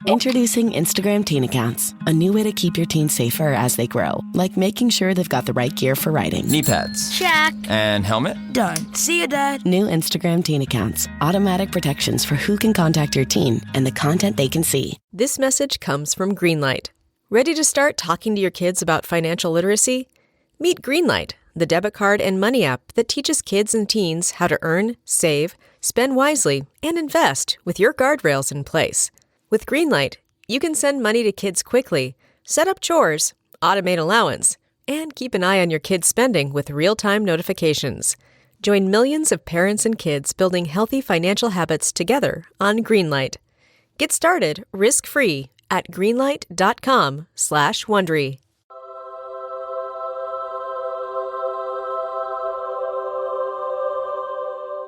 Introducing Instagram Teen Accounts, a new way to keep your teens safer as they grow, like making sure they've got the right gear for riding. Knee pads. Check. And helmet? Done. See you, Dad. New Instagram Teen Accounts, automatic protections for who can contact your teen and the content they can see. This message comes from Greenlight. Ready to start talking to your kids about financial literacy? Meet Greenlight, the debit card and money app that teaches kids and teens how to earn, save, spend wisely, and invest with your guardrails in place. With Greenlight, you can send money to kids quickly, set up chores, automate allowance, and keep an eye on your kids' spending with real-time notifications. Join millions of parents and kids building healthy financial habits together on Greenlight. Get started risk-free at greenlight.com/Wondery.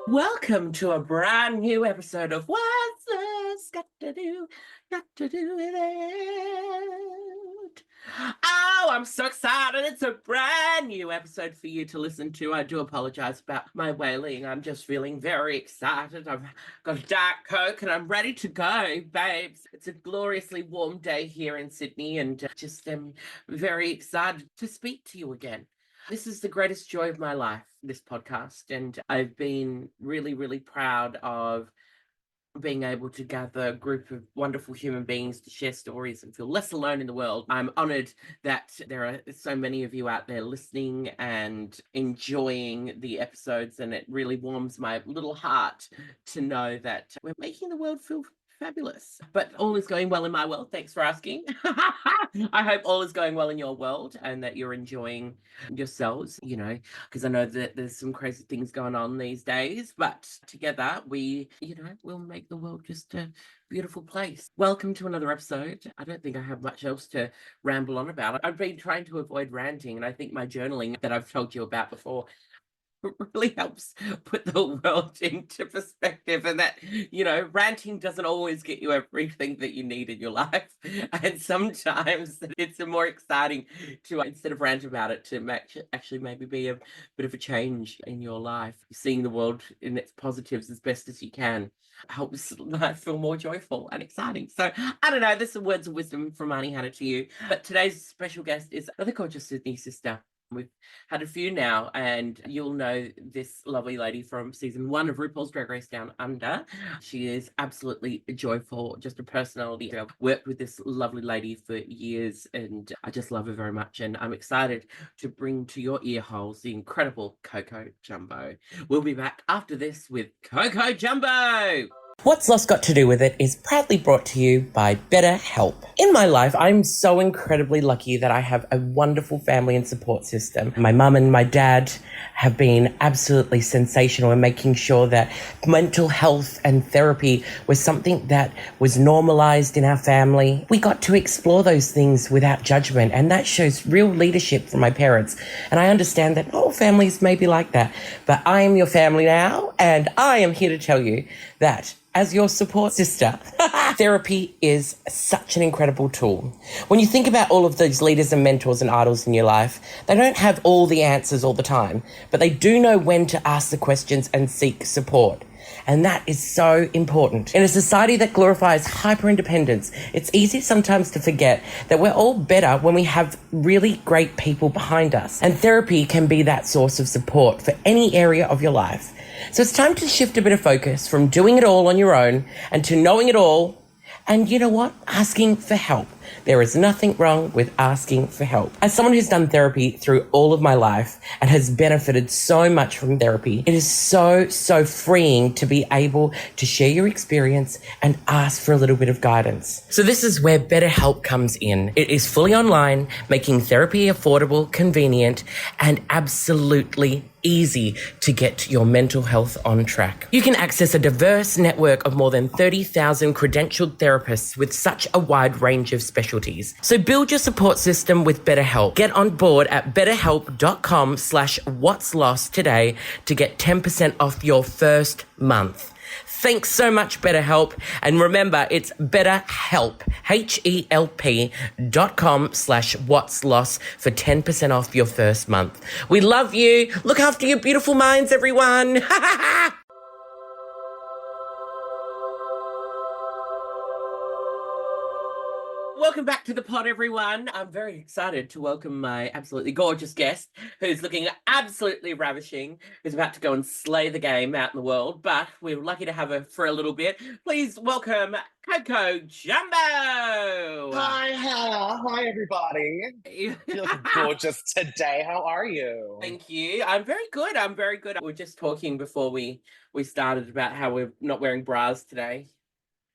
Welcome to a brand new episode of What's This Got to Do with It? Oh, I'm so excited. It's a brand new episode for you to listen to. I do apologize about my wailing. I'm just feeling very excited. I've got a Diet Coke and I'm ready to go, babes. It's a gloriously warm day here in Sydney and just am very excited to speak to you again. This is the greatest joy of my life, this podcast, and I've been really, really proud of being able to gather a group of wonderful human beings to share stories and feel less alone in the world. I'm honoured that there are so many of you out there listening and enjoying the episodes, and it really warms my little heart to know that we're making the world feel fabulous. But all is going well in my world. Thanks for asking. I hope all is going well in your world and that you're enjoying yourselves, you know, because I know that there's some crazy things going on these days, but together we'll make the world just a beautiful place. Welcome to another episode. I don't think I have much else to ramble on about. I've been trying to avoid ranting, and I think my journaling that I've told you about before really helps put the world into perspective, and that, you know, ranting doesn't always get you everything that you need in your life. And sometimes it's more exciting to, instead of rant about it, to actually maybe be a bit of a change in your life. Seeing the world in its positives as best as you can helps life feel more joyful and exciting. So I don't know, this is words of wisdom from Auntie Hannah to you. But today's special guest is another gorgeous Sydney sister. We've had a few now, and you'll know this lovely lady from season 1 of RuPaul's Drag Race Down Under. She is absolutely joyful, just a personality. I've worked with this lovely lady for years, and I just love her very much. And I'm excited to bring to your ear holes the incredible Coco Jumbo. We'll be back after this with Coco Jumbo. What's Lost Got to Do With It is proudly brought to you by BetterHelp. In my life, I'm so incredibly lucky that I have a wonderful family and support system. My mum and my dad have been absolutely sensational in making sure that mental health and therapy was something that was normalized in our family. We got to explore those things without judgment, and that shows real leadership from my parents. And I understand that all families may be like that, but I am your family now, and I am here to tell you that as your support sister, therapy is such an incredible tool. When you think about all of those leaders and mentors and idols in your life, they don't have all the answers all the time, but they do know when to ask the questions and seek support. And that is so important. In a society that glorifies hyper-independence, it's easy sometimes to forget that we're all better when we have really great people behind us. And therapy can be that source of support for any area of your life. So it's time to shift a bit of focus from doing it all on your own and to knowing it all. And you know what? Asking for help. There is nothing wrong with asking for help. As someone who's done therapy through all of my life and has benefited so much from therapy, it is so freeing to be able to share your experience and ask for a little bit of guidance. So this is where BetterHelp comes in. It is fully online, making therapy affordable, convenient, and absolutely easy to get your mental health on track. You can access a diverse network of more than 30,000 credentialed therapists with such a wide range of specialties. So build your support system with BetterHelp. Get on board at betterhelp.com/what'slost today to get 10% off your first month. Thanks so much, BetterHelp. And remember, it's BetterHelp, HELP.com/what'slost for 10% off your first month. We love you. Look after your beautiful minds, everyone. Welcome back to the pod, everyone. I'm very excited to welcome my absolutely gorgeous guest, who's looking absolutely ravishing, who's about to go and slay the game out in the world, but we're lucky to have her for a little bit. Please welcome Coco Jumbo. Hi, Hannah. Hi, everybody. You're looking gorgeous today. How are you? Thank you. I'm very good. I'm very good. We were just talking before we started about how we're not wearing bras today.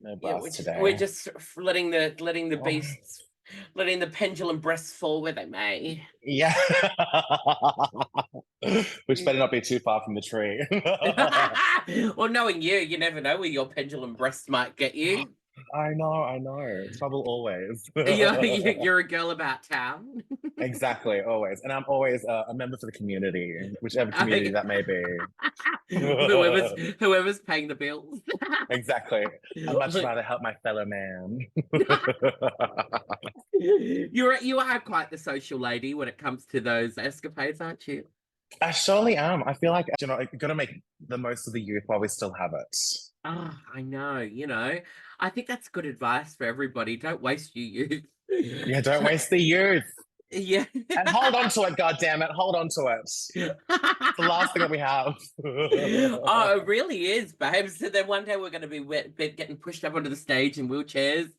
No bras today. We're just letting the beasts, letting the pendulum breasts fall where they may. Yeah. Which better not be too far from the tree. Well, knowing you, you never know where your pendulum breasts might get you. I know. Trouble always. You're a girl about town. Exactly, always. And I'm always a member for the community, whichever community that may be. whoever's paying the bills. Exactly. I'd much rather help my fellow man. You are quite the social lady when it comes to those escapades, aren't you? I surely am. I feel like, you gotta make the most of the youth while we still have it. Oh, I know, I think that's good advice for everybody. Don't waste your youth. Yeah, don't waste the youth. Yeah. And hold on to it, goddammit. Hold on to it. It's the last thing that we have. Oh, it really is, babe. So then one day we're going to be getting pushed up onto the stage in wheelchairs.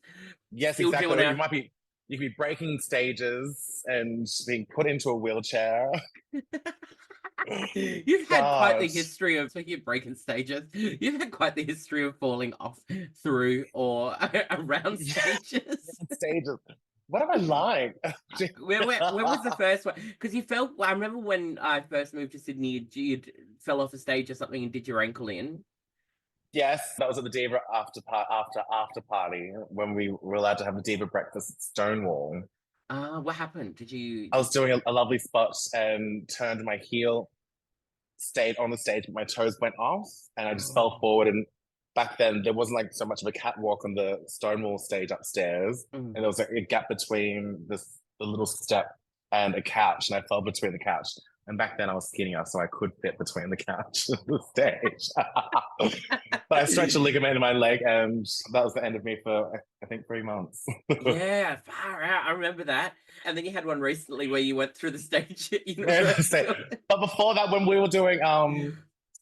Yes, exactly. You could be breaking stages and being put into a wheelchair. You've had quite the history of, speaking of breaking stages, you've had quite the history of falling off through or around stages. Stages. What am I like? Where was the first one? Because you fell. I remember when I first moved to Sydney, you fell off a stage or something and did your ankle in. Yes, that was at the Diva after party when we were allowed to have a Diva breakfast at Stonewall. What happened? Did you? I was doing a lovely spot and turned my heel, stayed on the stage, but my toes went off, and I just fell forward. And back then, there wasn't like so much of a catwalk on the Stonewall stage upstairs, and there was like a gap between the little step and a couch, and I fell between the couch. And back then I was skinnier, so I could fit between the couch and the stage. But I stretched a ligament in my leg, and that was the end of me for, I think, 3 months. Yeah, far out. I remember that. And then you had one recently where you went through the stage at university. But before that, when we were doing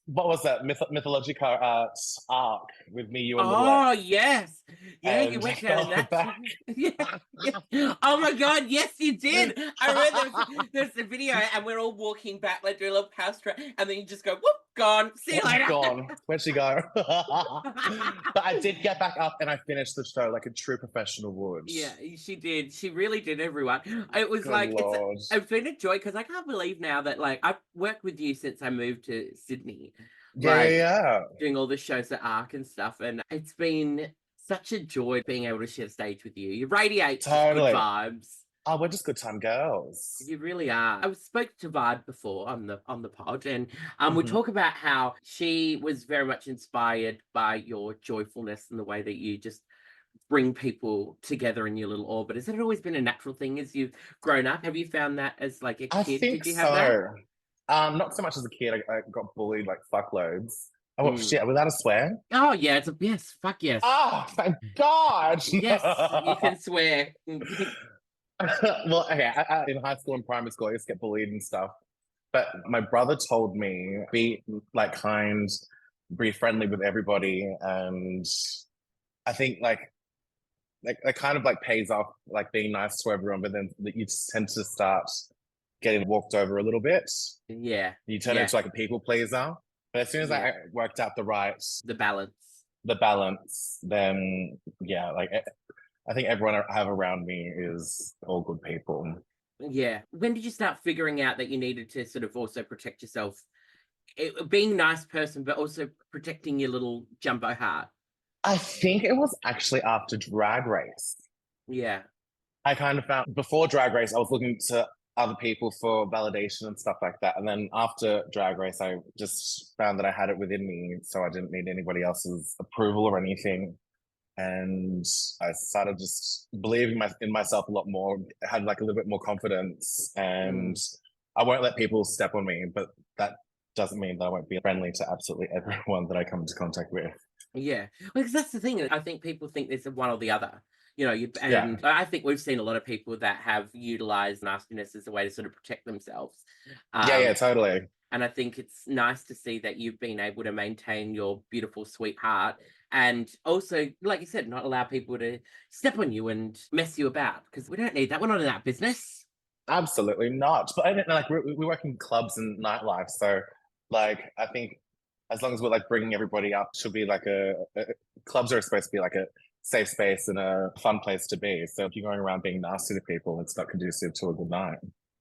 what was that? Mythological arc with me, you, and oh, yes. Yeah, and you went down in that. Yeah. Oh my God, yes, you did. I remember there's the video, and we're all walking back, like doing a little house track, and then you just go, whoop, gone. See you later. Gone. Where'd she go? But I did get back up and I finished the show like a true professional would. Yeah, she did. She really did, everyone. It was it's been a joy because I can't believe now that I've worked with you since I moved to Sydney. Yeah. Doing all the shows at ARC and stuff. And it's been such a joy being able to share stage with you. You radiate good vibes. Oh, we're just good time girls. You really are. I spoke to Vard before on the pod, and we talk about how she was very much inspired by your joyfulness and the way that you just bring people together in your little orbit. Has it always been a natural thing as you've grown up? Have you found that as a kid? I think Did you have that? Not so much as a kid. I got bullied like fuckloads. Oh shit! Are we allowed to swear? Oh yeah, yes. Fuck yes. Oh, thank God. Yes, you can swear. Well, okay. In high school and primary school, I used to get bullied and stuff. But my brother told me be kind, be friendly with everybody, and I think that kind of pays off, being nice to everyone. But then you just tend to start getting walked over a little bit. Yeah, you turn into a people pleaser. But as soon as I worked out the balance, then yeah, I think everyone I have around me is all good people. Yeah. When did you start figuring out that you needed to sort of also protect yourself, being a nice person, but also protecting your little jumbo heart? I think it was actually after Drag Race. Yeah. I kind of found, before Drag Race, I was looking to other people for validation and stuff like that. And then after Drag Race, I just found that I had it within me, so I didn't need anybody else's approval or anything. And I started just believing in myself a lot more, had a little bit more confidence, and I won't let people step on me, but that doesn't mean that I won't be friendly to absolutely everyone that I come into contact with. Yeah, because that's the thing. I think people think there's one or the other. You know, and I think we've seen a lot of people that have utilized nastiness as a way to sort of protect themselves. Yeah, totally. And I think it's nice to see that you've been able to maintain your beautiful, sweet heart, and also, like you said, not allow people to step on you and mess you about, because we don't need that. We're not in that business. Absolutely not. But I don't know, like we work in clubs and nightlife, so like I think as long as we're like bringing everybody up, should be like clubs are supposed to be like a safe space and a fun place to be. So if you're going around being nasty to people, it's not conducive to a good night.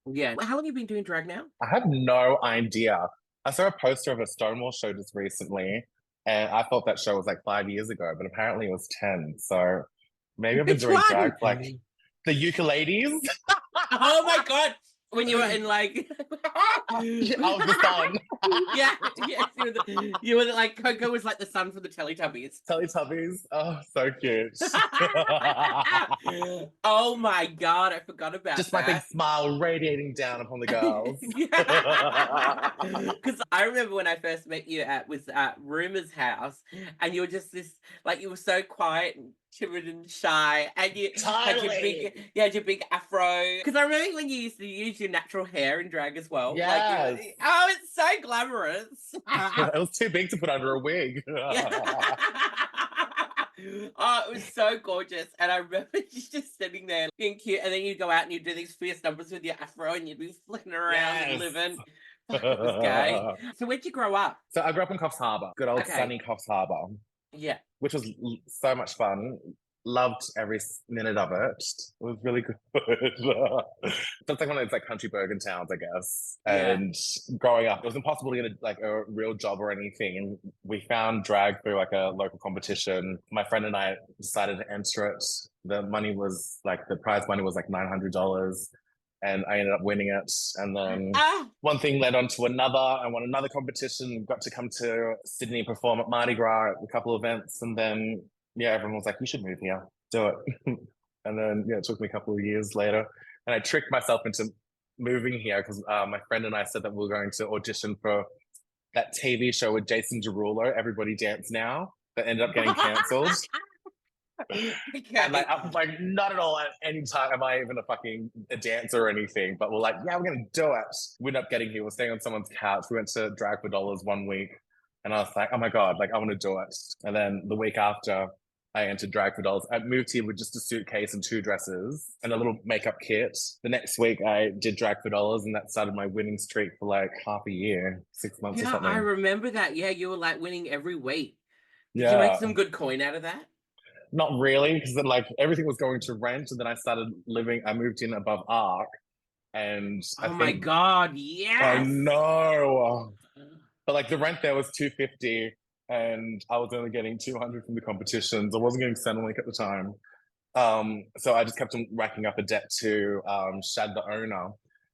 Yeah. How long have you been doing drag now? I have no idea. I saw a poster of a Stonewall show just recently, and I thought that show was like 5 years ago, but apparently it was 10. So maybe I've been doing drag like the ukuleles. Oh my God. When you were in like I was the sun. yes, you were like Coco was like the sun for the Teletubbies. Teletubbies. Oh, so cute. Oh my God, I forgot about just that. my big smile radiating down upon the girls. Because I remember when I first met you at Rumour's house, and you were just this like you were so quiet and timid and shy, and you had your big afro. Because I remember when you used to use your natural hair in drag as well. Yes. Like oh, it's so glamorous. It was too big to put under a wig. Oh, it was so gorgeous. And I remember you just sitting there being cute, and then you'd go out and you'd do these fierce numbers with your afro and you'd be flicking around and living. It was gay. So where'd you grow up? So I grew up in Coffs Harbour, good old sunny Coffs Harbour. Yeah. Which was so much fun. Loved every minute of it. It was really good. It's like one of those like country Bergen towns, I guess. Yeah. And growing up, it was impossible to get like a real job or anything. And we found drag through like a local competition. My friend and I decided to enter it. The prize money was like $900. And I ended up winning it. And then one thing led on to another. I won another competition, got to come to Sydney, perform at Mardi Gras at a couple of events. And then, everyone was like, you should move here, do it. And then, it took me a couple of years later. And I tricked myself into moving here because my friend and I said that we were going to audition for that TV show with Jason Derulo, Everybody Dance Now, that ended up getting cancelled. And like, I'm like, not at all at any time am I even a dancer or anything, but we're like, we're gonna do it. We ended up getting here, we're staying on someone's couch. We went to Drag for Dollars 1 week, and I was like, oh my God, like I want to do it. And then the week after I entered Drag for Dollars, I moved here with just a suitcase and 2 dresses and a little makeup kit. The next week I did Drag for Dollars, and that started my winning streak for like half a year, 6 months or something. I remember that. Yeah, you were like winning every week. Did you make some good coin out of that? Not really, because then like everything was going to rent, and then I moved in above Arc, and my God, yes! I know, but like the rent there was $250, and I was only getting $200 from the competitions. I wasn't getting Centrelink at the time, so I just kept on racking up a debt to Shad, the owner.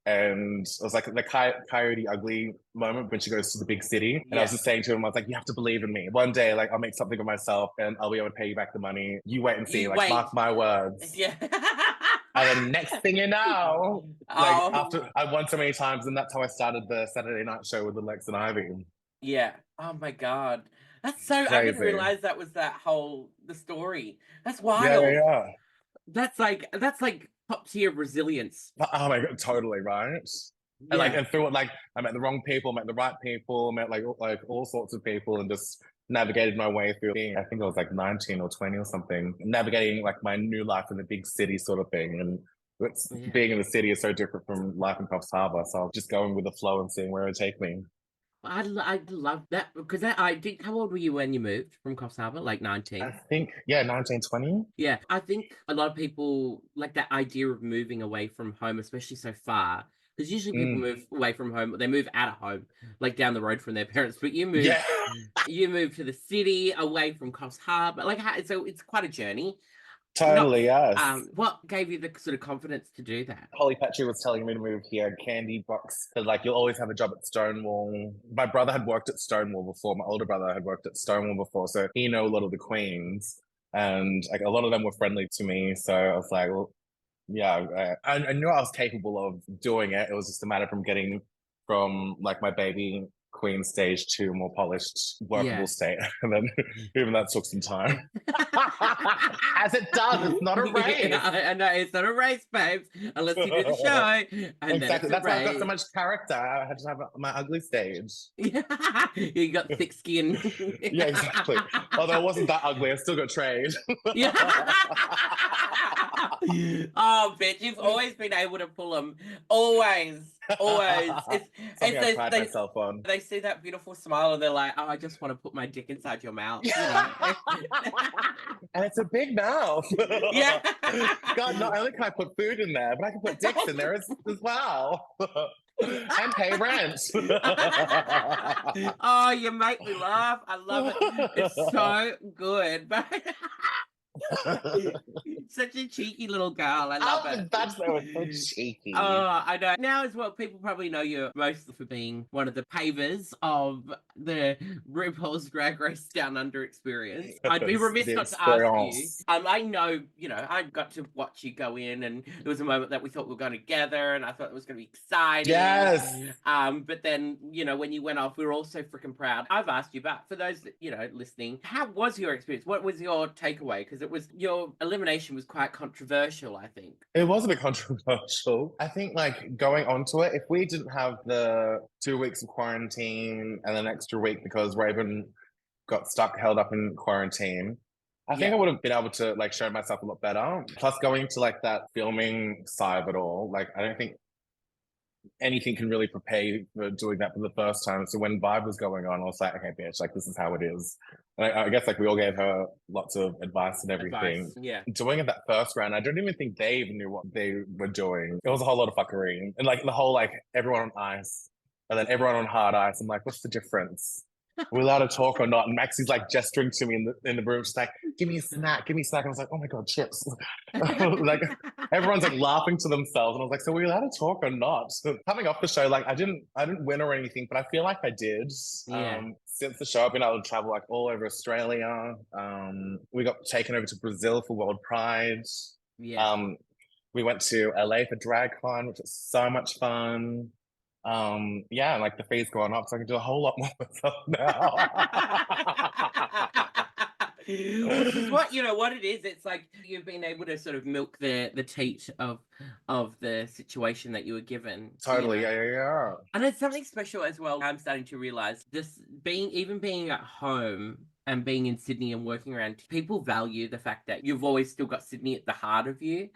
And it was like the Coyote Ugly moment when she goes to the big city. And I was just saying to him, I was like, you have to believe in me. One day, like, I'll make something of myself and I'll be able to pay you back the money. You wait and see, mark my words. Yeah. And then next thing you know, after I won so many times, and that's how I started the Saturday night show with Lex and Ivy. Yeah. Oh my God. That's so, crazy. I didn't realize that was the story. That's wild. Yeah. That's like top tier resilience. Oh my God, totally, right? Yeah. And through it, I met the wrong people, met the right people, met like all sorts of people, and just navigated my way through being, I think I was like 19 or 20 or something, navigating like my new life in the big city sort of thing. And being in the city is so different from life in Coffs Harbour. So I'm just going with the flow and seeing where it take me. I love that, because how old were you when you moved from Coffs Harbour? Like 19? I think, 19, 20. Yeah, I think a lot of people like that idea of moving away from home, especially so far. Because usually people move away from home, they move out of home, like down the road from their parents. But you move, you move to the city, away from Coffs Harbour. So it's quite a journey. Totally, yes. What gave you the sort of confidence to do that? Holly Patchy was telling me to move here. Candy Box, like you'll always have a job at Stonewall. My brother had worked at Stonewall before. My older brother had worked at Stonewall before, so he knew a lot of the queens, and like a lot of them were friendly to me. So I was like, well, I knew I was capable of doing it. It was just a matter of getting from like my baby Queen stage to a more polished, workable state. And then even that took some time. As it does, it's not a race. I know, it's not a race, babes, unless you do the show. And Exactly. Then That's why I've got so much character. I had to have my ugly stage. You got thick skin. Yeah, exactly. Although it wasn't that ugly, I still got trade. Yeah. Oh, bitch, you've always been able to pull them. Always. Something I pride myself on. They see that beautiful smile and they're like, oh, I just want to put my dick inside your mouth. You know? And it's a big mouth. Yeah. God, not only can I put food in there, but I can put dicks in there as well. And pay rent. Oh, you make me laugh. I love it. It's so good. Such a cheeky little girl. I love it. That's so cheeky. Oh, I know. Now as well, people probably know you mostly for being one of the pavers of the RuPaul's Drag Race Down Under experience. I'd be remiss not to ask you. I know, I got to watch you go in, and it was a moment that we thought we were going together, and I thought it was going to be exciting. Yes. But then, when you went off, we were all so freaking proud. I've asked you, but for those that, listening, how was your experience? What was your takeaway? Because your elimination was quite controversial, I think. It was a bit controversial. I think going onto it, if we didn't have the 2 weeks of quarantine and an extra week because Raven got held up in quarantine, I think I would have been able to show myself a lot better. Plus going to that filming side of it all, I don't think anything can really prepare you for doing that for the first time. So when Vibe was going on, I was like, okay, bitch, this is how it is. And I guess we all gave her lots of advice and everything. Yeah. Doing it that first round, I don't even think they even knew what they were doing. It was a whole lot of fuckery. And the whole everyone on ice and then everyone on hard ice. I'm like, what's the difference? Are we allowed to talk or not? And Maxie's gesturing to me in the room. She's like, give me a snack, give me a snack. And I was like, oh my God, chips. Everyone's laughing to themselves. And I was like, so were we allowed to talk or not? So, coming off the show, I didn't win or anything, but I feel like I did. Yeah. Since the show, I've been able to travel all over Australia. We got taken over to Brazil for World Pride. Yeah. We went to LA for DragCon, which was so much fun. The fee's gone up, so I can do a whole lot more myself now. Which is what it is. It's you've been able to sort of milk the teat of the situation that you were given. Totally, yeah. And it's something special as well. I'm starting to realize this being at home and being in Sydney and working around, people value the fact that you've always still got Sydney at the heart of you.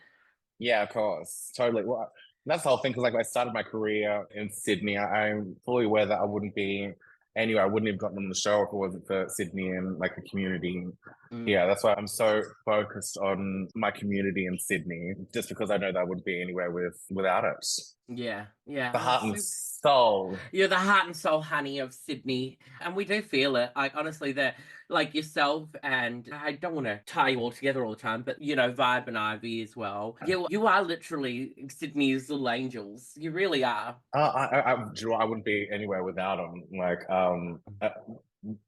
Yeah, of course, totally. Well, that's the whole thing, because I started my career in Sydney. I'm fully aware that I wouldn't be anywhere. I wouldn't have gotten on the show if it wasn't for Sydney and the community. Yeah, that's why I'm so focused on my community in Sydney, just because I know that I wouldn't be anywhere without it. Yeah. The heart and soul. You're the heart and soul, honey, of Sydney. And we do feel it. Honestly, yourself, and I don't want to tie you all together all the time, but, Vibe and Ivy as well. You are literally Sydney's little angels. You really are. I wouldn't be anywhere without them.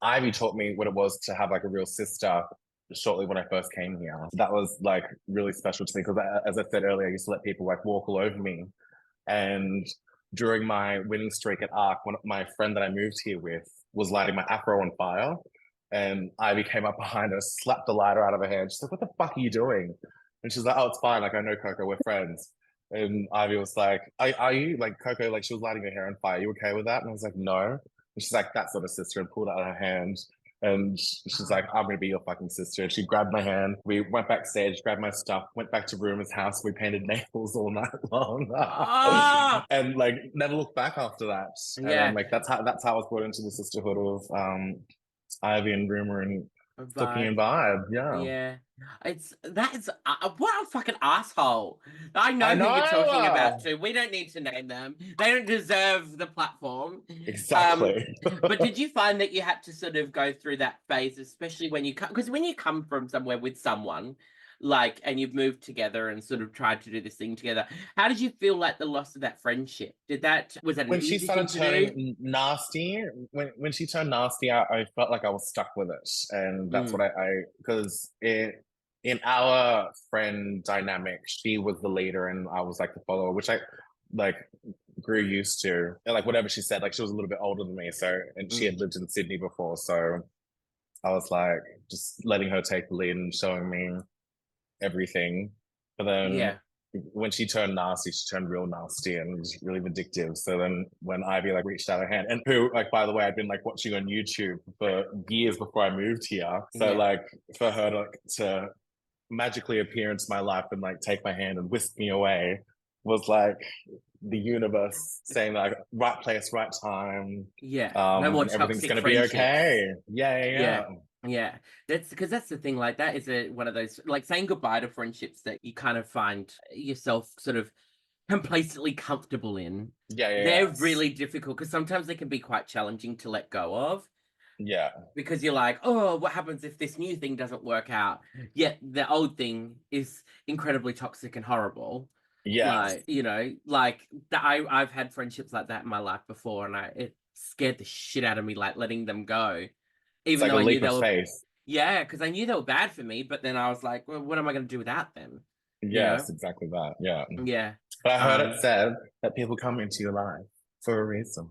Ivy taught me what it was to have a real sister shortly when I first came here. That was really special to me, because as I said earlier, I used to let people walk all over me. And during my winning streak at ARC, my friend that I moved here with was lighting my afro on fire. And Ivy came up behind her, slapped the lighter out of her hand. She's like, what the fuck are you doing? And she's like, oh, it's fine. I know Coco, we're friends. And Ivy was like, are you, Coco, she was lighting her hair on fire. Are you okay with that? And I was like, no. And she's like, that's not a sister, and pulled out her hand. And she's like, I'm going to be your fucking sister. And she grabbed my hand. We went backstage, grabbed my stuff, went back to Rumour's house. We painted nails all night long. And never looked back after that. Yeah. And that's how I was brought into the sisterhood of Ivy and Rumour and Cooking and Vibe. Yeah. What a fucking asshole. I know who you're talking about too. We don't need to name them. They don't deserve the platform. Exactly. But did you find that you had to sort of go through that phase, especially when you come, because when you come from somewhere with someone, and you've moved together and sort of tried to do this thing together, how did you feel the loss of that friendship? Was that when she started turning nasty? When she turned nasty, I felt like I was stuck with it, and that's what because in our friend dynamic, she was the leader and I was the follower, which I grew used to, and like whatever she said, like she was a little bit older than me, so and she had lived in Sydney before, so I was like just letting her take the lead and showing me everything. But then when she turned nasty, she turned real nasty and was really vindictive. So then when Ivy like reached out her hand, and who like by the way I'd been like watching on YouTube for years before I moved here. So like for her to magically appear into my life and like take my hand and whisk me away was like the universe saying like right place, right time. No more everything's gonna be okay. Yeah, that's because that's the thing. Like that is one of those like saying goodbye to friendships that you kind of find yourself sort of complacently comfortable in. They're really difficult because sometimes they can be quite challenging to let go of. Yeah. Because you're like, oh, what happens if this new thing doesn't work out? Yet the old thing is incredibly toxic and horrible. Yeah. Like, you know, like I've had friendships like that in my life before, and it scared the shit out of me, like letting them go. Even it's like though a I leap knew they of were, faith. yeah, because I knew they were bad for me, but then I was like, well, what am I going to do without them? Yes, exactly that. Yeah. Yeah. But I heard it said that people come into your life for a reason.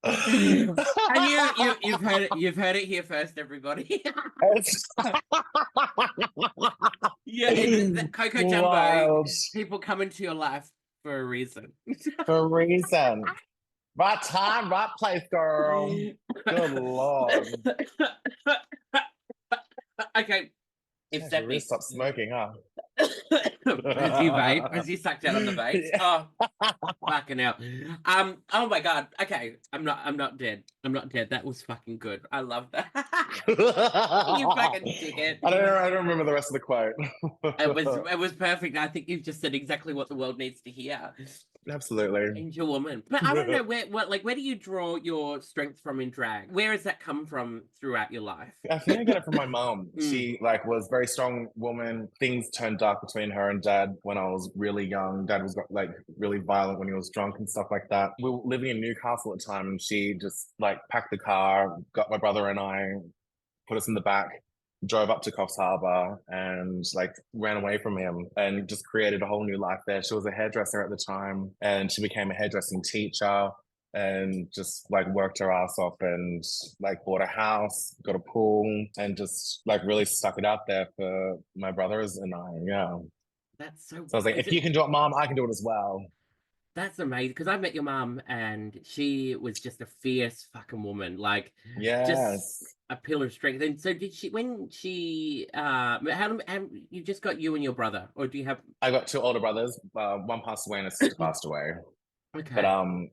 And you've heard it here first, everybody. It's Coco Jumbo. Wild. People come into your life for a reason. For a reason. Right time, right place, girl. Good Lord. Okay. If that really stop smoking, huh? as you sucked out on the vape. Oh, fucking hell. Oh my god. Okay, I'm not dead. I'm not dead. That was fucking good. I love that. You fucking dickhead. I don't remember the rest of the quote. It was perfect. I think you've just said exactly what the world needs to hear. Absolutely. Angel woman. But I don't know where do you draw your strength from in drag? Where has that come from throughout your life? I think I get it from my mom. She like was a very strong woman. Things turned dark between her and dad when I was really young. Dad was like really violent when he was drunk and stuff like that. We were living in Newcastle at the time, and she just like packed the car, got my brother and I, put us in the back, drove up to Coffs Harbour and like ran away from him and just created a whole new life there. She was a hairdresser at the time, and she became a hairdressing teacher and just like worked her ass off and like bought a house, got a pool, and just like really stuck it out there for my brothers and I. Yeah. That's so I was like, if you can do it, Mom, I can do it as well. That's amazing, because I met your mum and she was just a fierce fucking woman, like just a pillar of strength. And so did she, when she, how you just got you and your brother, or do you have? I got two older brothers. One passed away and a sister passed away. Okay. But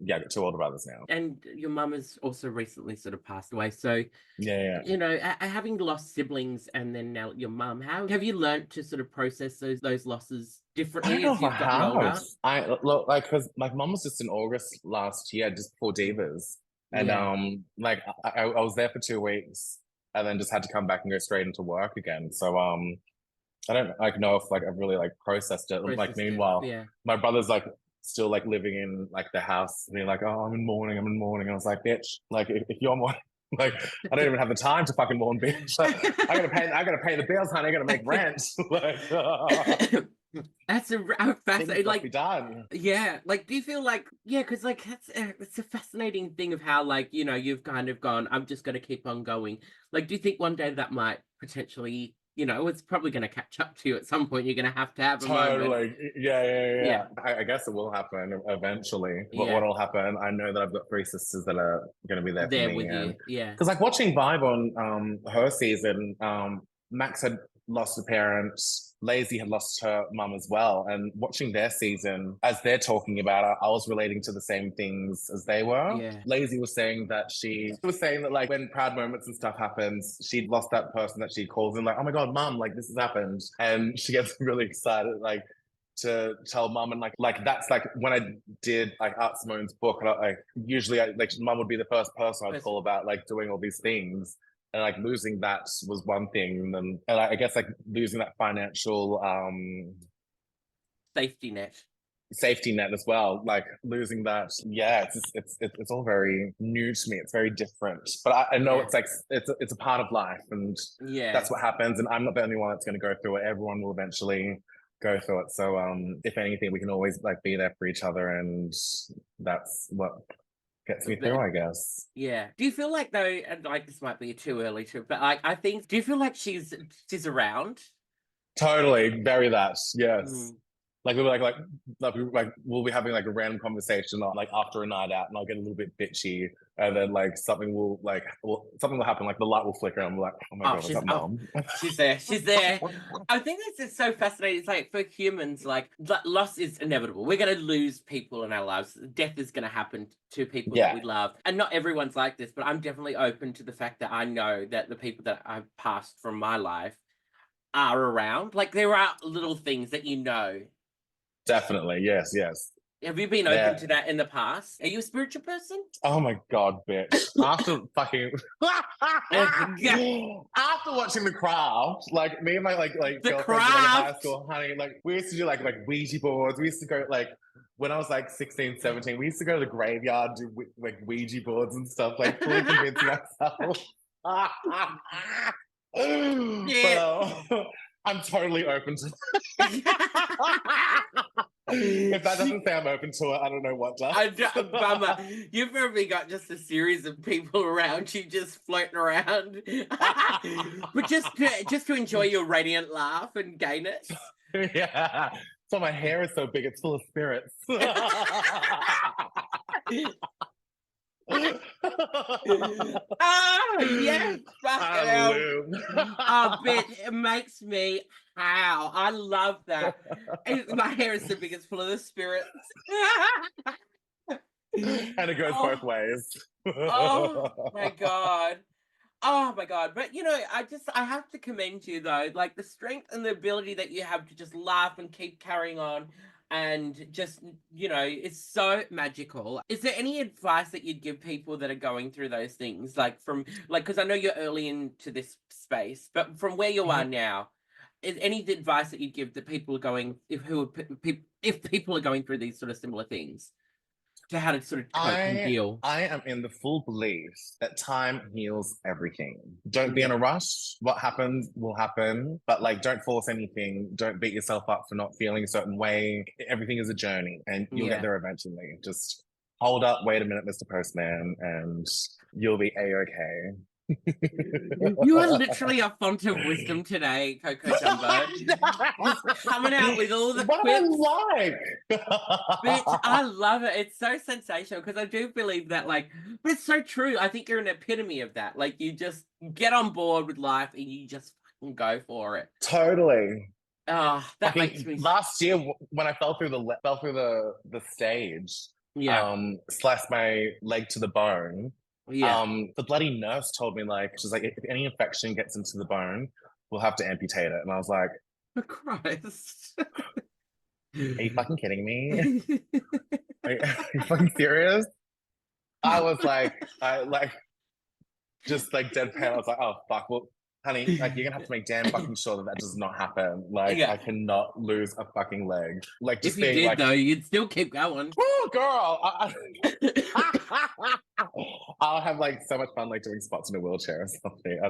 yeah, I got two older brothers now. And your mum has also recently sort of passed away. So yeah. You know, having lost siblings and then now your mum, how have you learned to sort of process those losses differently as you've gotten older? I look like because my mum was just in August last year, just before Divas, and like I was there for 2 weeks and then just had to come back and go straight into work again. So I don't like know if like I've really like processed it. Like meanwhile, my brother's like still like living in like the house and being like, oh, I'm in mourning. And I was like, bitch, like if you're mourning, like I don't even have the time to fucking mourn, bitch. Like, I gotta pay the bills, honey. I gotta make rent. Like, that's a fascinating, like, be done. Yeah, like, do you feel like, because like it's a fascinating thing of how, like, you know, you've kind of gone, I'm just gonna keep on going. Like, do you think one day that might potentially, you know, it's probably going to catch up to you at some point? You're going to have a moment. Yeah. I guess it will happen eventually. But what'll happen, I know that I've got 3 sisters that are going to be there for me. With you. Yeah. Because like watching Vibe on her season, Max had lost a parent, Lazy had lost her mum as well, and watching their season, as they're talking about it, I was relating to the same things as they were. Lazy was saying that like when proud moments and stuff happens, she'd lost that person that she calls in, like, oh my god, mum, like this has happened, and she gets really excited, like to tell mum, and like that's like when I did like Art Simone's book, and like usually like mum would be the first person I'd call about like doing all these things. And like losing that was one thing, and I guess like losing that financial safety net as well. Like losing that, it's all very new to me. It's very different, but I know it's like it's a part of life, and that's what happens. And I'm not the only one that's going to go through it. Everyone will eventually go through it. So if anything, we can always like be there for each other, and that's what gets me through, I guess. Yeah. Do you feel like though, and like this might be too early to, but like I think, do you feel like she's around? Totally, very that. Yes. Mm. Like we'll be having like a random conversation like after a night out, and I'll get a little bit bitchy, and then like something will happen, like the light will flicker, and I'm like, oh my god, what's up, mom? She's there. She's there. I think this is so fascinating. It's like for humans, like loss is inevitable. We're going to lose people in our lives. Death is going to happen to people that we love, and not everyone's like this. But I'm definitely open to the fact that I know that the people that I've passed from my life are around. Like there are little things that you know. Definitely, yes. Have you been open to that in the past? Are you a spiritual person? Oh my god, bitch! After fucking after watching The Craft, like me and my like The girlfriends Craft. in high school, honey, like we used to do like Ouija boards. We used to go like when I was like 16, 17, we used to go to the graveyard, do like Ouija boards and stuff, like fully convincing ourselves. But I'm totally open to if that doesn't say I'm open to it, I don't know what does. Bummer. You've probably got just a series of people around you just floating around. But just to enjoy your radiant laugh and gayness. Yeah. So my hair is so big, it's full of spirits. Oh yeah, fucking hell. Oh, bitch, it makes me howl. I love that. My hair is so big, it's full of the spirits. And it goes both ways. Oh my god. Oh my god. But you know, I have to commend you though, like the strength and the ability that you have to just laugh and keep carrying on. And just, you know, it's so magical. Is there any advice that you'd give people that are going through those things? Like because I know you're early into this space, but from where you are now, is any advice that you'd give that people are going, if people are going through these sort of similar things, to how to sort of cope and deal? I am in the full belief that time heals everything. Don't be in a rush. What happens will happen, but like don't force anything. Don't beat yourself up for not feeling a certain way. Everything is a journey, and you'll get there eventually. Just hold up, wait a minute, Mr. Postman, and you'll be a-okay. You are literally a font of wisdom today, Coco Jumbo. Just coming out with all the what quips. I like. Bitch, I love it. It's so sensational because I do believe that, like, but it's so true. I think you're an epitome of that. Like, you just get on board with life and you just fucking go for it. Totally. Oh, that makes me. Last year when I fell through the stage, sliced my leg to the bone. Yeah. The bloody nurse told me, like, she's like, if any infection gets into the bone, we'll have to amputate it. And I was like, oh, Christ. Are you fucking kidding me? Are you fucking serious? I was like, just like deadpan. I was like, oh fuck, well, honey, like you're gonna have to make damn fucking sure that does not happen. Like, I cannot lose a fucking leg. Like, just if you did, like, though, you'd still keep going. Oh, girl! I'll have like so much fun, like doing spots in a wheelchair or something.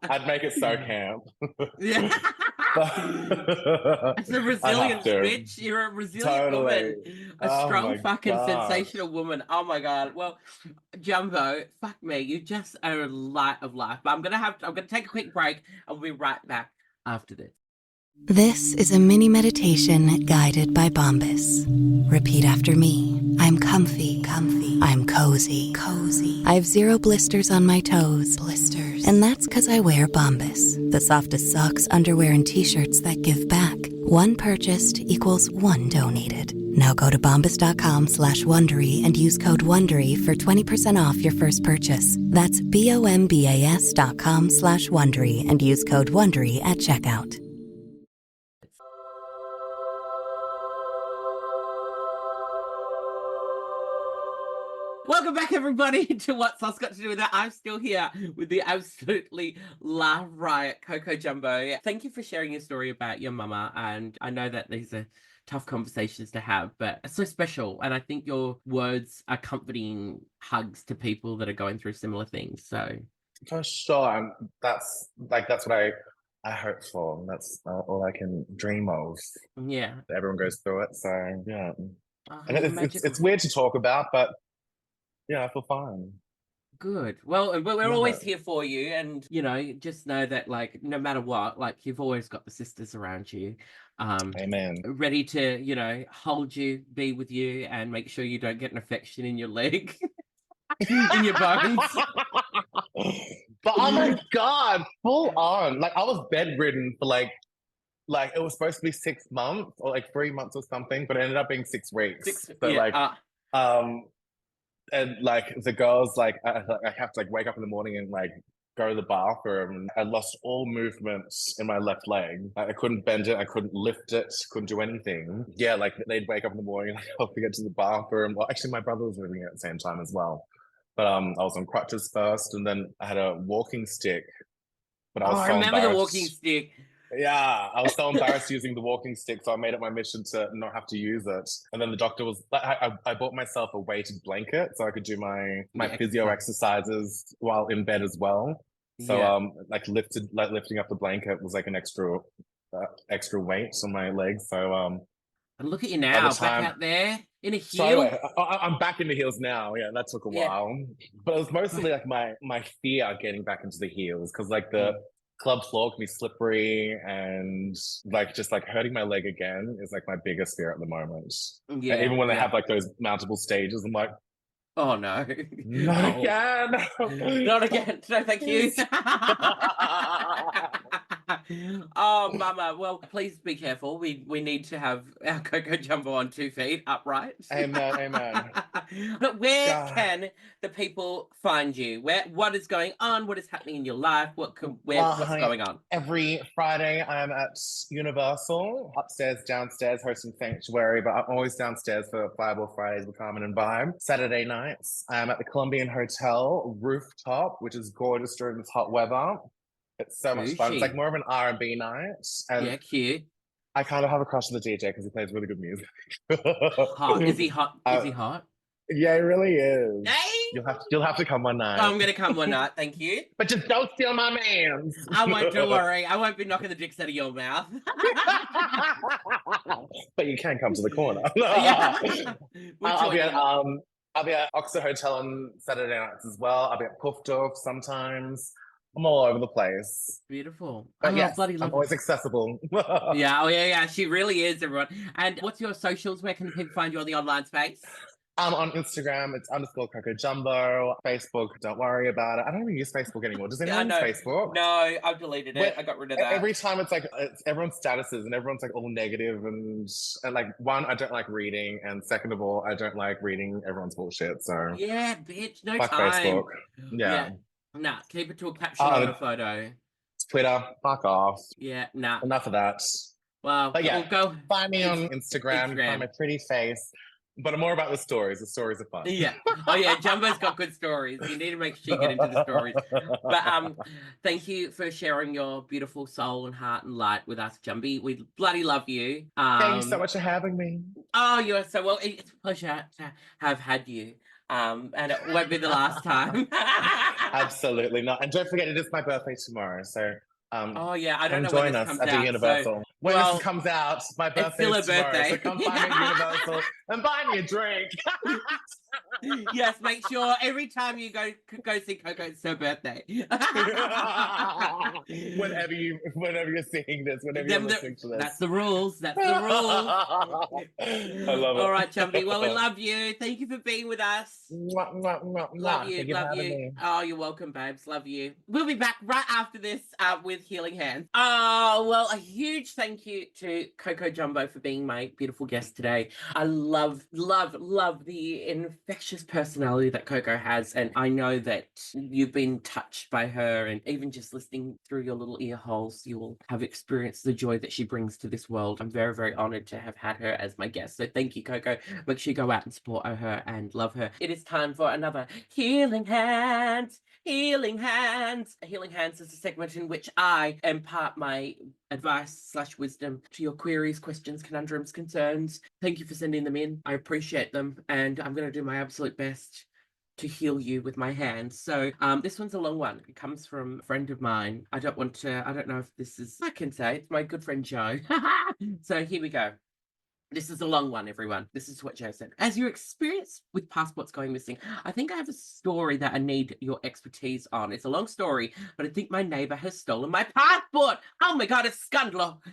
I'd make it so camp. Yeah. It's a resilience, bitch. You're a resilient woman. A strong fucking sensational woman. Oh my god. Well, Jumbo, fuck me. You just are a light of life. But I'm gonna take a quick break and we'll be right back after this. This is a mini meditation guided by Bombas. Repeat after me. I'm comfy. I'm cozy. I have 0 blisters on my toes. And that's because I wear Bombas, the softest socks, underwear, and t-shirts that give back. One purchased equals one donated. Now go to bombas.com/Wondery and use code Wondery for 20% off your first purchase. That's BOMBAS.com/Wondery and use code Wondery at checkout. Welcome back, everybody, to What's Sauce Got to Do With That. I'm still here with the absolutely laugh riot Coco Jumbo. Thank you for sharing your story about your mama, and I know that these are tough conversations to have, but it's so special, and I think your words are comforting hugs to people that are going through similar things. So for sure, that's what I I hope for. That's all I can dream of. Yeah. Everyone goes through it, so yeah. Oh, And you're it's magical. it's weird to talk about, but yeah, I feel fine. Good. Well, we're Love always it. here for you, and just know that, like, no matter what, like, you've always got the sisters around you, Amen. ready to hold you, be with you, and make sure you don't get an infection in your leg, in your bones. But oh my God, full on. Like I was bedridden for like it was supposed to be 6 months or like 3 months or something, but it ended up being 6 weeks. So Yeah. like um and like the girls I have to like wake up in the morning and like go to the bathroom. I lost all movement in my left leg. I couldn't bend it, I couldn't lift it, couldn't do anything. Yeah, like they'd wake up in the morning like help me get to the bathroom. Well, actually my brother was living at the same time as well. But I was on crutches first and then I had a walking stick. But I Oh, was I so remember the walking embarrassed. stick. Yeah, I was so embarrassed using the walking stick, so I made it my mission to not have to use it. And then the doctor was like, I bought myself a weighted blanket so I could do my Yeah, physio exercises while in bed as well. So Yeah. like lifting up the blanket was like an extra weight on my legs. So And look at you by the now, back time out there in a straight heel. away, I'm back in the heels now. Yeah, that took a Yeah. while, but it was mostly like my fear getting back into the heels because like the club floor can be slippery and like just like hurting my leg again is like my biggest fear at the moment. Yeah. And even when they Yeah. have like those mountable stages, I'm like, Oh no. not again. Not again. No, thank you. Oh, mama. Well, please be careful. We need to have our Coco Jumbo on 2 feet upright. Amen. But where God. can the people find you? What is going on? What is happening in your life? What's going on? Every Friday, I'm at Universal, upstairs, downstairs, hosting Sanctuary, but I'm always downstairs for Fireball Fridays with Carmen and Vibe. Saturday nights, I'm at the Colombian Hotel rooftop, which is gorgeous during this hot weather. It's so much fun. It's like more of an R&B night, and Yeah, cute. I kind of have a crush on the DJ because he plays really good music. Hot. Is he hot? Is he hot? Yeah, he really is. Hey! You'll have to come one night. I'm gonna come one night, thank you. But just don't steal my man's. I won't, don't worry. I won't be knocking the dicks out of your mouth. But you can come to the corner. Yeah. I'll be at Oxford Hotel on Saturday nights as well. I'll be at Puffdorf sometimes. I'm all over the place. Beautiful. But yes, bloody I'm love always accessible. Yeah, yeah. She really is, everyone. And what's your socials? Where can people find you on the online space? On Instagram, it's _Coco Jumbo. Facebook, don't worry about it. I don't even use Facebook anymore. Does anyone use Facebook? No, I've deleted it. I got rid of that. Every time it's everyone's statuses and everyone's like all negative and like one, I don't like reading, and second of all, I don't like reading everyone's bullshit. So yeah, bitch, no fuck time. Facebook. Yeah. Nah, keep it to a caption on a photo. Twitter, fuck off. Yeah, nah. Enough of that. Well, but yeah, go find me on Instagram. Find my pretty face. But more about the stories. The stories are fun. Yeah. Oh yeah, Jumbo's got good stories. You need to make sure you get into the stories. But thank you for sharing your beautiful soul and heart and light with us, Jumby. We bloody love you. Thank you so much for having me. Oh, you are so well. It's a pleasure to have had you. And it won't be the last time. Absolutely not. And don't forget, it is my birthday tomorrow. So oh yeah, I don't know when when this comes out. Join us at the Universal. So, when this comes out, my birthday is tomorrow. Birthday. So come find me at Universal and buy me a drink. Yes, make sure every time you go see Coco, it's her birthday. whenever you're seeing this, whenever you're listening to this. That's the rules. That's the rules. I love it. All right, Chumpy. Well, we love you. Thank you for being with us. Love you. Love you. Oh, you're welcome, babes. Love you. We'll be back right after this with Healing Hands. Oh, well, a huge thank you to Coco Jumbo for being my beautiful guest today. I love the infectious personality that Coco has, and I know that you've been touched by her, and even just listening through your little ear holes, you will have experienced the joy that she brings to this world. I'm very, very honored to have had her as my guest. So thank you, Coco. Make sure you go out and support her and love her. It is time for another Healing Hands. Healing Hands. Healing Hands is a segment in which I impart my advice/wisdom to your queries, questions, conundrums, concerns. Thank you for sending them in. I appreciate them, and I'm going to do my absolute best to heal you with my hands. So this one's a long one. It comes from a friend of mine. I don't know if this is, I can say it's my good friend Joe. So here we go. This is a long one, everyone. This is what Joe said. As your experience with passports going missing, I think I have a story that I need your expertise on. It's a long story, but I think my neighbor has stolen my passport. Oh my God, it's scandal.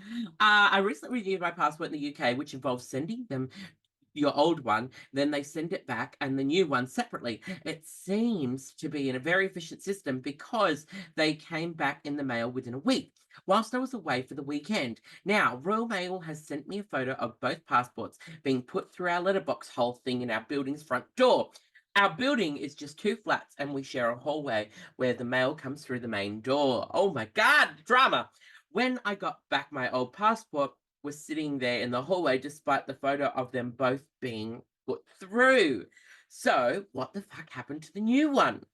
I recently renewed my passport in the UK, which involves sending them your old one, then they send it back and the new one separately. It seems to be in a very efficient system because they came back in the mail within a week whilst I was away for the weekend. Now, Royal Mail has sent me a photo of both passports being put through our letterbox hole thing in our building's front door. Our building is just 2 flats and we share a hallway where the mail comes through the main door. Oh my God, drama. When I got back my old passport, was sitting there in the hallway despite the photo of them both being put through. So what the fuck happened to the new one?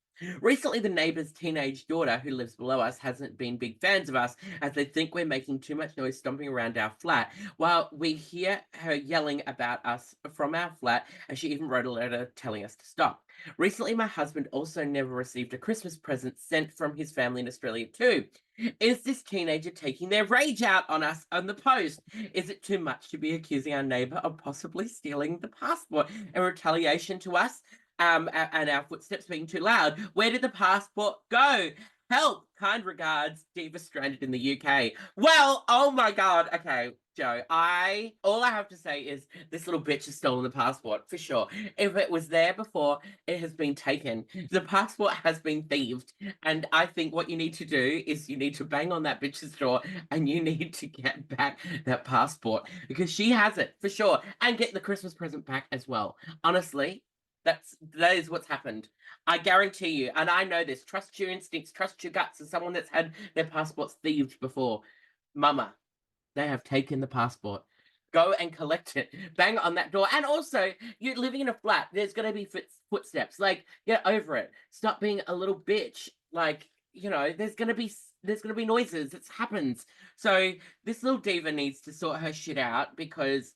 Recently, the neighbor's teenage daughter, who lives below us, hasn't been big fans of us as they think we're making too much noise stomping around our flat, while we hear her yelling about us from our flat, and she even wrote a letter telling us to stop. Recently, my husband also never received a Christmas present sent from his family in Australia too. Is this teenager taking their rage out on us on the post? Is it too much to be accusing our neighbor of possibly stealing the passport in retaliation to us? And our footsteps being too loud. Where did the passport go? Help! Kind regards, Diva stranded in the UK. Well, oh my God. Okay, Joe, all I have to say is this little bitch has stolen the passport for sure. If it was there before, it has been taken. The passport has been thieved. And I think what you need to do is you need to bang on that bitch's door and you need to get back that passport because she has it for sure and get the Christmas present back as well. Honestly, that is what's happened. I guarantee you, and I know this. Trust your instincts, trust your guts as someone that's had their passports thieved before. Mama, they have taken the passport. Go and collect it. Bang on that door. And also, you're living in a flat. There's going to be footsteps. Like, get over it. Stop being a little bitch. Like, there's going to be noises. It happens. So this little diva needs to sort her shit out because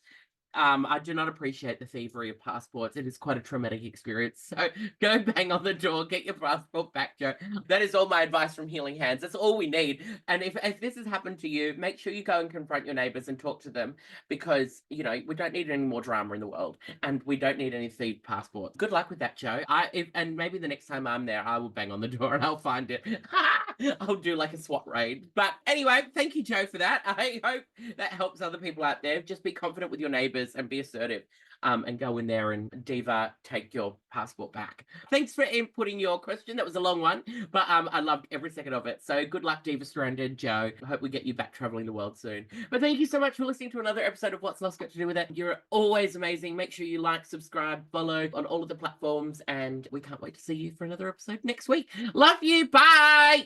I do not appreciate the thievery of passports. It is quite a traumatic experience. So go bang on the door, get your passport back, Joe. That is all my advice from Healing Hands. That's all we need. And if this has happened to you, make sure you go and confront your neighbors and talk to them because, we don't need any more drama in the world and we don't need any thieved passports. Good luck with that, Joe. And maybe the next time I'm there, I will bang on the door and I'll find it. I'll do like a SWAT raid. But anyway, thank you, Joe, for that. I hope that helps other people out there. Just be confident with your neighbors and be assertive and go in there and diva take your passport back. Thanks for inputting your question. That was a long one, but I loved every second of it. So good luck, Diva Stranded, Joe. I hope we get you back traveling the world soon. But thank you so much for listening to another episode of What's Lost Got to Do With It. You're always amazing. Make sure you like, subscribe, follow on all of the platforms, and we can't wait to see you for another episode next week. Love you. Bye.